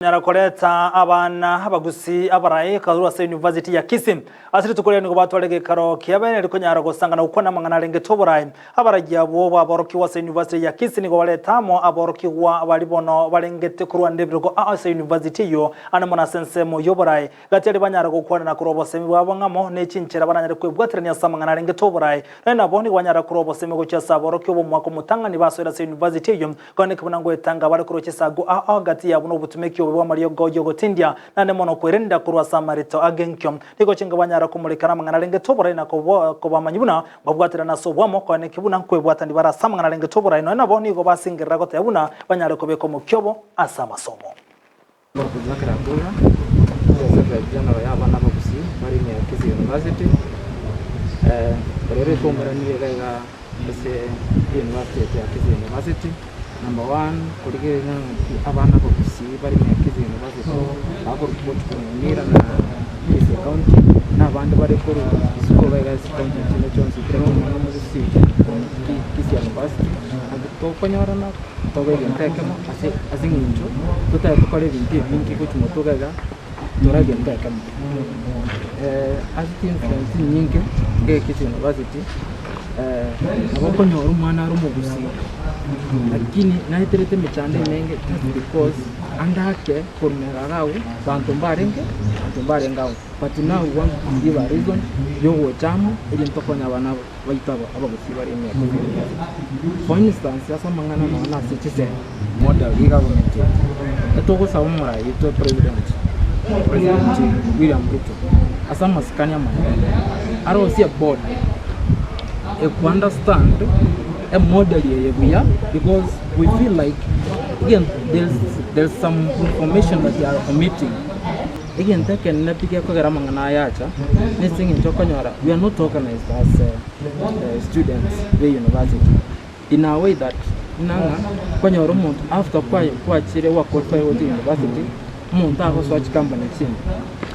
Nyarakoleta abana abagusi abaraye Karura State University ya Kisii asiri tukolera ngo batwarege karo kiabene riko nyara gusangana uko namangana renge toboraye abaragiye abo baboroki wa State University ya Kisii ngo baletamo aboroki wa balibono barengete kurwa ndebirgo State University yo anamona sense mu yoboraye gateri banyara gukwana na kurobose babo ngamo necinchera baranyare kwebwateranya samangana renge toboraye na boni wanyara kurobose mu cyasa aboroki bo mwako mutanga ni baso State University yo kone kubona ngo etanga bari kuro kisago gati yabo no butumeki wa Mario Gojo Gotindia nane mono kwerenda kurwa samarito agenkyom niko chinga banyara kumurikana mangana renge tobora ina ko bamanyibuna babwatira naso bwamo ko ne kibuna kwebwata ndi bara samangana renge tobora ino nabo niko basingira gote yabuna banyara ko beko mu kyobo asama somo Zakira Abdullah Secretary General y'abana bagusi bari mu Kisii University rero komera ni rega University ya Kisii University Number 1, kuligera abana bagusi bari mu Kisii University abo report kumira na Kisii County n'abandi bari kuri school ya Kisii County cyo cyonse kirimo mu Kisii University agitokonyora na tobe yentekemo azinginjo tutaye tukore binti ko tumotogaga torage ntekemo influence nyingi ke Kisii University abakonyora umwana ari umugusi lakini naiterete mechande menge because andake kumera gawo bantu mbarengawo but now we want to give a reason yo chamu ili mtokonya abana baitaba abagusi bari mu for instance asa mangana na citizen model government etoko samura ito president William Ruto asa maskania mangana aro si a board to understand a model here because we feel like again there's some information that they are omitting. Again, they can not pick up Karamangana Yacha. Next thing in Chokonyara, we are not organized as students at the university in a way that Nanga Konyoromont after quite work with the university, Montaho such company team.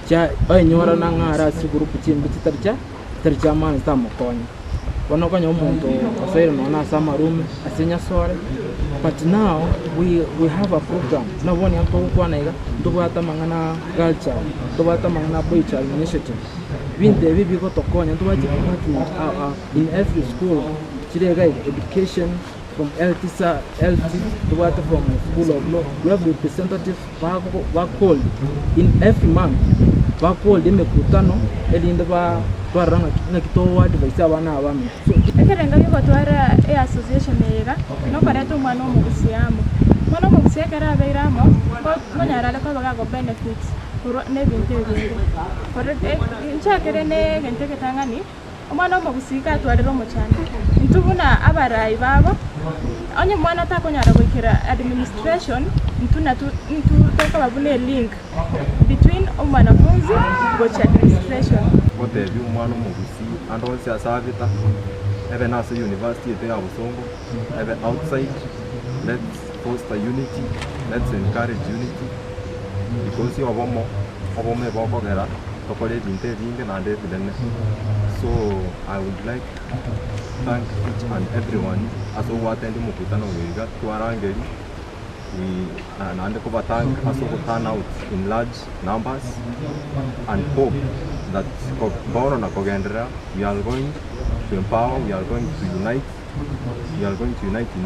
Cha Nyora Nanga Rasu group team Bitarja, Terjaman Tamokon. Wanokanya umuntu asayira nona sama room asenya sore but now we have a program na woni anto kwanaiga tubata mangana culture tubata mangana boicha initiative binde bibi ko tokonya tubati in every school chirega education from LT tubata from school of law we have representatives back called in every month back called imekutano elinda ba twaranga na kitowa advice abana abami ekerenga biko twara association yega no pareto mwana mu gusiamo mwana mu gusiekera abeiramo ko nyarale ko baga benefits ne binte for inchakere ne gente ketangani mwana mu gusika twarero mu cyane ntubuna abarayi babo onye mwana takonyara gukira administration ntuna toka babune link between umwanafunzi gocha administration wote by'umwana umugusi and also asavita even as a university they have songo even outside let's foster unity, let's encourage unity because you abomo bokogera tokole binte binge na ndebidene. So I would like to thank each and everyone as who attended mukutano wiga twarangeri and thank as who turn out in large numbers and hope that Corona Kogendra we are going to empower, we are going to unite in